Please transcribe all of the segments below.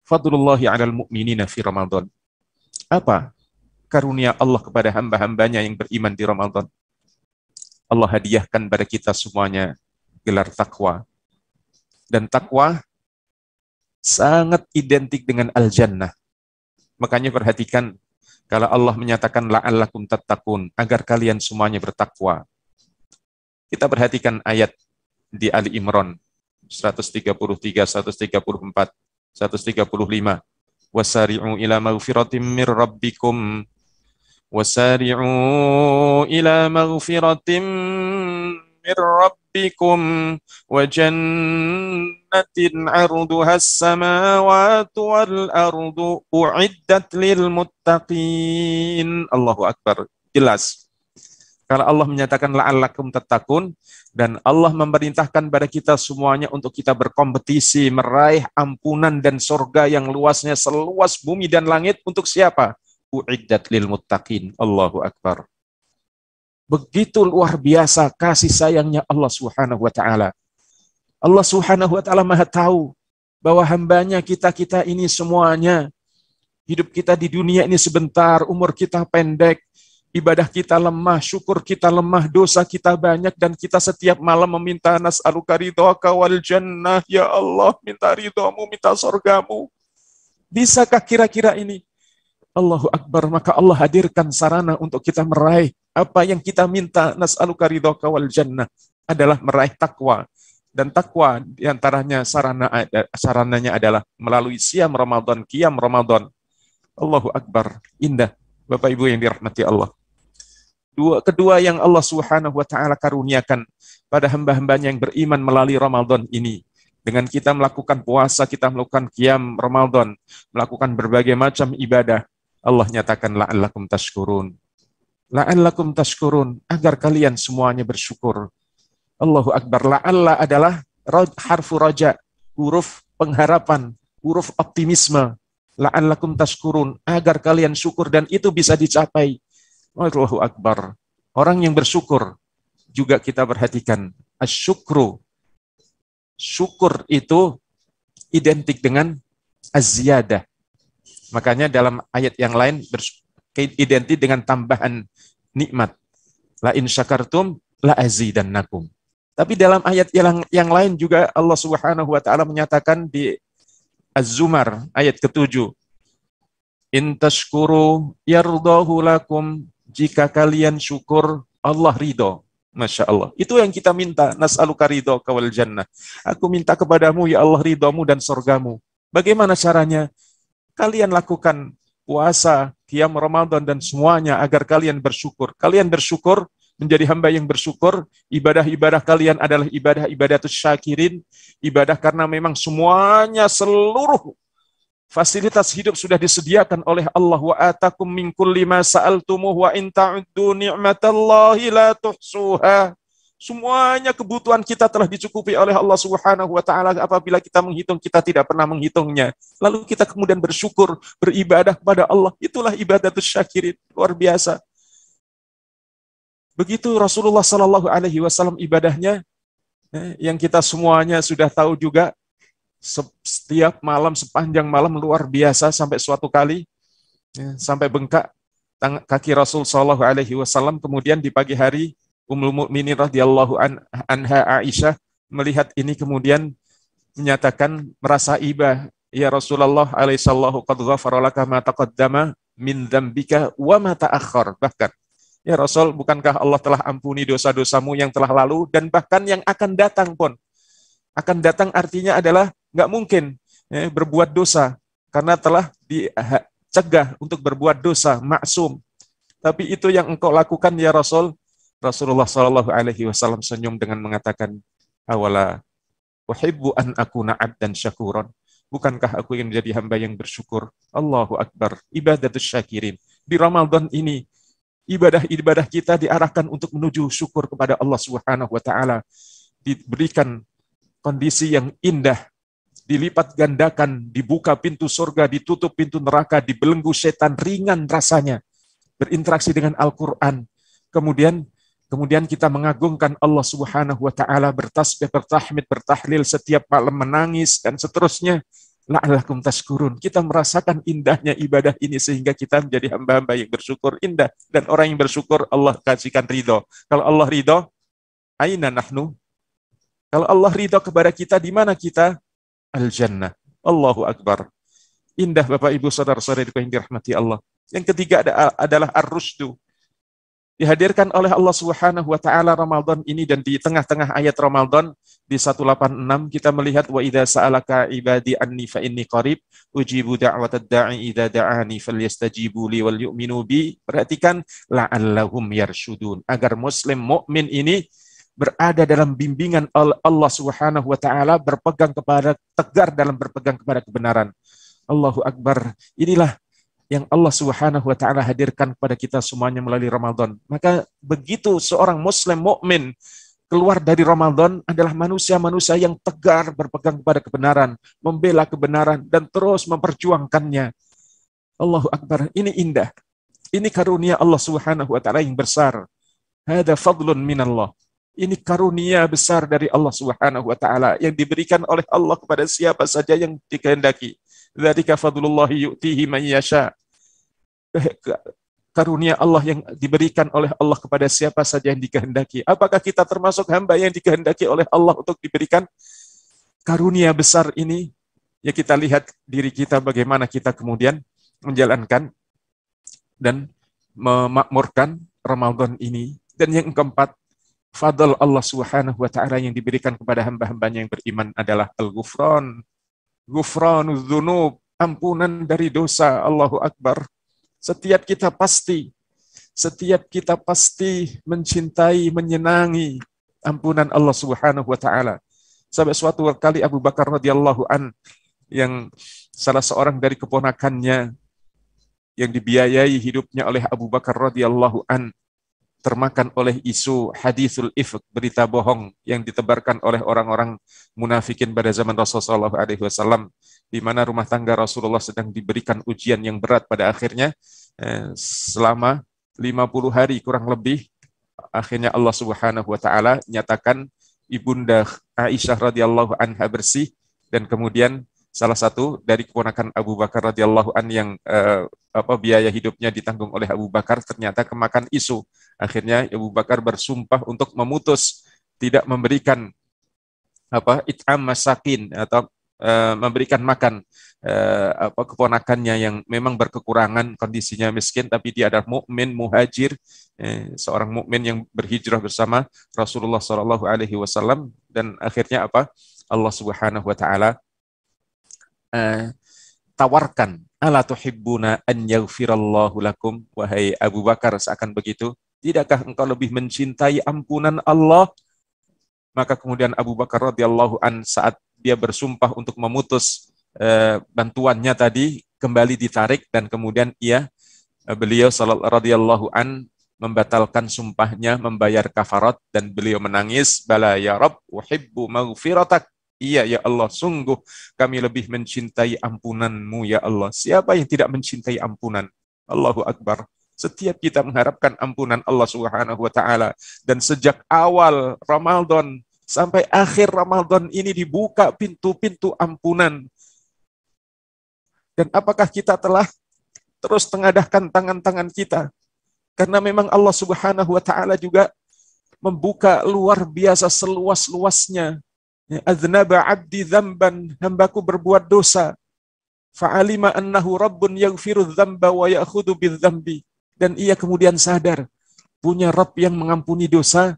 Fadlullahi 'alal mu'minina fi Ramadan. Apa karunia Allah kepada hamba-hambanya yang beriman di Ramadan? Allah hadiahkan pada kita semuanya gelar takwa. Dan takwa sangat identik dengan al-jannah. Makanya perhatikan, kalau Allah menyatakan la'allakum tattaqun, agar kalian semuanya bertakwa. Kita perhatikan ayat di Ali Imran 133, 134, 135. Wasari'u ila maghfiratin mir rabbikum wasari'u ila maghfiratin mir rabbikum wa jannatin 'arduha as-samawati wal ardu u'iddat lil muttaqin. Allahu akbar. Jelas. Kalau Allah menyatakan la'allakum tattaqun, dan Allah memerintahkan pada kita semuanya untuk kita berkompetisi meraih ampunan dan surga yang luasnya seluas bumi dan langit, untuk siapa? U'iddat lil muttaqin. Allahu akbar. Begitu luar biasa kasih sayangnya Allah Subhanahu wa taala. Allah Subhanahu wa taala Maha tahu bahwa hambanya kita ini semuanya, hidup kita di dunia ini sebentar, umur kita pendek, ibadah kita lemah, syukur kita lemah, dosa kita banyak, dan kita setiap malam meminta nas'aluka ridhaka wal jannah. Ya Allah, minta ridhamu, minta surgamu. Bisakah kira-kira ini? Allahu akbar. Maka Allah hadirkan sarana untuk kita meraih apa yang kita minta. Nas'aluka ridhaka wal jannah adalah meraih takwa. Dan takwa diantaranya sarananya adalah melalui siam Ramadan, qiyam Ramadan. Allahu akbar. Indah. Bapak Ibu yang dirahmati Allah. Kedua yang Allah Subhanahu wa taala karuniakan pada hamba-hambanya yang beriman melalui Ramadan ini, dengan kita melakukan puasa, kita melakukan qiyam Ramadan, melakukan berbagai macam ibadah, Allah nyatakan la'allakum tashkurun. La'allakum tashkurun, agar kalian semuanya bersyukur. Allahu akbar. La'alla adalah harfu raja, huruf pengharapan, huruf optimisme. La'allakum tashkurun, agar kalian syukur, dan itu bisa dicapai. Allahu akbar. Orang yang bersyukur juga kita perhatikan. Asyukru. Syukur itu identik dengan az-ziyadah. Makanya dalam ayat yang lain identik dengan tambahan nikmat. La in syakartum la azidannakum. Tapi dalam ayat yang lain juga Allah Subhanahu wa taala menyatakan di Az-Zumar ayat ke-7. In tashkuru yardahu lakum. Jika kalian syukur, Allah ridho. Masya Allah. Itu yang kita minta. Nas'aluka ridhoka wal jannah. Aku minta kepadamu, ya Allah, ridhomu dan surgamu. Bagaimana caranya? Kalian lakukan puasa, qiyam Ramadan, dan semuanya agar kalian bersyukur. Kalian bersyukur, menjadi hamba yang bersyukur. Ibadah-ibadah kalian adalah ibadah-ibadatus syakirin. Ibadah karena memang semuanya, seluruh fasilitas hidup sudah disediakan oleh Allah. Wa atakum min kulli ma sa'altumuh wa in ta'uddu ni'matallahi la tuhsuha. Semuanya kebutuhan kita telah dicukupi oleh Allah Subhanahu wa taala. Apabila kita menghitung, kita tidak pernah menghitungnya. Lalu kita kemudian bersyukur, beribadah kepada Allah. Itulah ibadatus syakirin. Luar biasa. Begitu Rasulullah sallallahu alaihi wasallam ibadahnya, yang kita semuanya sudah tahu juga. Setiap malam, sepanjang malam, luar biasa, sampai suatu kali sampai bengkak kaki Rasul sallallahu alaihi wasallam. Kemudian di pagi hari Ummul Mukminin radhiyallahu anha Aisyah melihat ini, kemudian menyatakan, merasa iba, ya Rasulullah alaihi sallahu qad ghafara laka ma taqaddama min dzambika wa ma ta'akhkhar. Bahkan, ya Rasul, bukankah Allah telah ampuni dosa-dosamu yang telah lalu dan bahkan yang akan datang pun. Akan datang artinya adalah nggak mungkin berbuat dosa karena telah dicegah untuk berbuat dosa, maksum. Tapi itu yang engkau lakukan, ya Rasul. Rasulullah Shallallahu Alaihi Wasallam senyum dengan mengatakan, awala uhibbu an akuna abdan syakuran. Bukankah aku ingin menjadi hamba yang bersyukur? Allahu Akbar. Ibadatus syakirin. Di Ramadan ini, ibadah-ibadah kita diarahkan untuk menuju syukur kepada Allah Subhanahu Wa Taala. Diberikan kondisi yang indah, dilipat gandakan, dibuka pintu surga, ditutup pintu neraka, dibelenggu setan, ringan rasanya, berinteraksi dengan Al-Quran. Kemudian kita mengagungkan Allah Subhanahu wa taala, bertasbih, bertahmid, bertahlil, setiap malam menangis, dan seterusnya. la'allakum tashkurun. Kita merasakan indahnya ibadah ini sehingga kita menjadi hamba-hamba yang bersyukur indah. Dan orang yang bersyukur Allah kasihkan ridho. Kalau Allah ridho, aina nahnu? Kalau Allah ridho kepada kita, di mana kita? Al-jannah. Allahu Akbar. Indah Bapak Ibu Saudara-saudari yang dirahmati Allah. Yang ketiga adalah ar-rusydu. Dihadirkan oleh Allah Subhanahu wa taala Ramadan ini, dan di tengah-tengah ayat Ramadan di 186 kita melihat wa idza sa'alaka ibadi anni fa inni qarib ujibu da'watad da'i idza da'ani falyastajibu li wal yu'minu bi. Perhatikan la'allahum yarsyudun, agar muslim mukmin ini berada dalam bimbingan Allah Subhanahu wa taala, berpegang kepada tegar dalam berpegang kepada kebenaran. Allahu Akbar. Inilah yang Allah Subhanahu wa taala hadirkan kepada kita semuanya melalui Ramadan. Maka begitu seorang muslim mukmin keluar dari Ramadan adalah manusia-manusia yang tegar berpegang kepada kebenaran, membela kebenaran dan terus memperjuangkannya. Allahu Akbar. Ini indah. Ini karunia Allah Subhanahu wa taala yang besar. Hada fadlun minallah. Ini karunia besar dari Allah Subhanahu wa taala yang diberikan oleh Allah kepada siapa saja yang dikehendaki. Dzalika fadlullahi yu'tihi man yasha. Karunia Allah yang diberikan oleh Allah kepada siapa saja yang dikehendaki. Apakah kita termasuk hamba yang dikehendaki oleh Allah untuk diberikan karunia besar ini? Ya, kita lihat diri kita bagaimana kita kemudian menjalankan dan memakmurkan Ramadan ini. Dan yang keempat, fadl Allah Subhanahu wa taala yang diberikan kepada hamba-hambanya yang beriman adalah al-ghufran. Ghufranuz dzunub, ampunan dari dosa. Allahu Akbar. Setiap kita pasti mencintai, menyenangi ampunan Allah Subhanahu wa taala. Sampai suatu kali Abu Bakar radhiyallahu an, yang salah seorang dari keponakannya yang dibiayai hidupnya oleh Abu Bakar radhiyallahu an, termakan oleh isu hadithul ifk, berita bohong yang ditebarkan oleh orang-orang munafikin pada zaman Rasulullah SAW, di mana rumah tangga Rasulullah sedang diberikan ujian yang berat. Pada akhirnya selama 50 hari kurang lebih, akhirnya Allah Subhanahu wa taala nyatakan ibunda Aisyah radhiyallahu anha bersih, dan kemudian salah satu dari keponakan Abu Bakar radhiyallahu an yang biaya hidupnya ditanggung oleh Abu Bakar ternyata kemakan isu. Akhirnya Abu Bakar bersumpah untuk memutus tidak memberikan it'am masakin, atau memberikan makan keponakannya yang memang berkekurangan, kondisinya miskin, tapi dia adalah mukmin muhajir, seorang mukmin yang berhijrah bersama Rasulullah Shallallahu Alaihi Wasallam. Dan akhirnya Allah Subhanahu Wa Taala tawarkan, ala tuhibbuna an yaghfirallahu lakum, wahai Abu Bakar, seakan begitu, tidakkah engkau lebih mencintai ampunan Allah? Maka kemudian Abu Bakar radhiyallahu an, saat dia bersumpah untuk memutus bantuannya tadi, kembali ditarik, dan kemudian beliau radhiyallahu an membatalkan sumpahnya, membayar kafarat, dan beliau menangis, bala ya Rabb uhibbu maghfiratak. Iya ya Allah, sungguh kami lebih mencintai ampunan-Mu ya Allah. Siapa yang tidak mencintai ampunan? Allahu Akbar. Setiap kita mengharapkan ampunan Allah Subhanahu wa taala, dan sejak awal Ramadan sampai akhir Ramadan ini dibuka pintu-pintu ampunan. Dan apakah kita telah terus tengadahkan tangan-tangan kita? Karena memang Allah Subhanahu wa taala juga membuka luar biasa seluas-luasnya. Adznaba abdi dzamban, hambaku berbuat dosa. Fa'alima annahu rabbun yaghfiru dzamba wa ya'khudhu bidzambi. Dan ia kemudian sadar punya Rabb yang mengampuni dosa,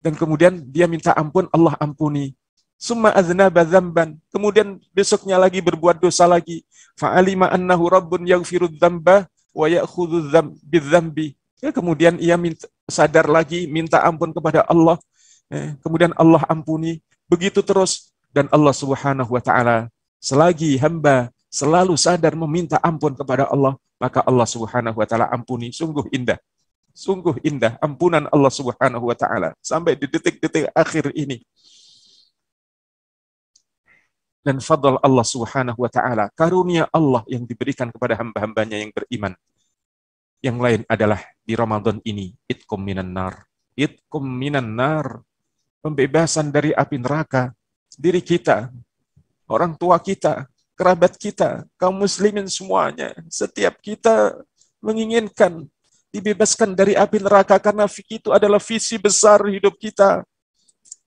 dan kemudian dia minta ampun, Allah ampuni. Summa adznaba dzamban, kemudian besoknya lagi berbuat dosa lagi. Fa'alima annahu rabbun yaghfiru dzamba wa ya'khudhu bidzambi. Kemudian ia sadar lagi, minta ampun kepada Allah, kemudian Allah ampuni. Begitu terus, dan Allah Subhanahu wa taala, selagi hamba selalu sadar meminta ampun kepada Allah, maka Allah Subhanahu wa taala ampuni. Sungguh indah. Sungguh indah ampunan Allah Subhanahu wa taala sampai di detik-detik akhir ini. Dan fadl Allah Subhanahu wa taala, karunia Allah yang diberikan kepada hamba-hambanya yang beriman. Yang lain adalah di Ramadan ini, itqum minan nar. Itqum minan nar. Pembebasan dari api neraka. Diri kita, orang tua kita, kerabat kita, kaum muslimin semuanya, setiap kita menginginkan dibebaskan dari api neraka karena itu adalah visi besar hidup kita.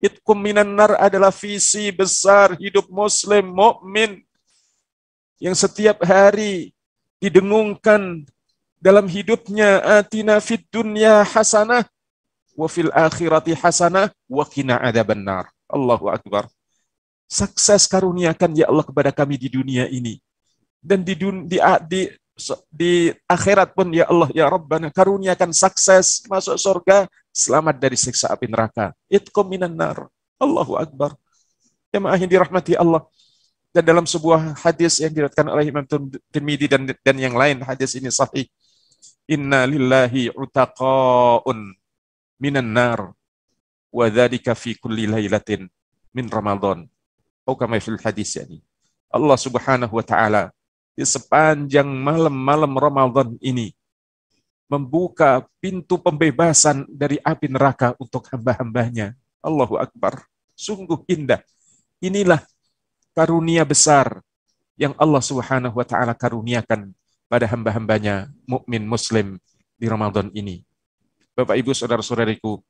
Itqum minan nar adalah visi besar hidup muslim mukmin yang setiap hari didengungkan dalam hidupnya, atina fid dunya hasanah wa fil akhirati hasanah wa qina adzabannar. Allahu akbar. Sukses karuniakan ya Allah kepada kami di dunia ini dan di akhirat pun ya Allah ya Rabbana, karuniakan sukses masuk surga, selamat dari siksa api neraka. Itqum minan nar. Allahu akbar. Jemaah yang dirahmati Allah. Dan dalam sebuah hadis yang diriwayatkan oleh Imam Tirmidzi dan yang lain, hadis ini sahih. Inna lillahi utaqaun minan nar wa dzalika fi kulli lailatin min Ramadan. Atau kama fil hadis yani. Allah Subhanahu wa taala di sepanjang malam-malam Ramadan ini membuka pintu pembebasan dari api neraka untuk hamba-hambanya. Allahu akbar. Sungguh indah. Inilah karunia besar yang Allah Subhanahu wa taala karuniakan pada hamba-hambanya mukmin muslim di Ramadan ini. Bapak Ibu saudara-saudariku,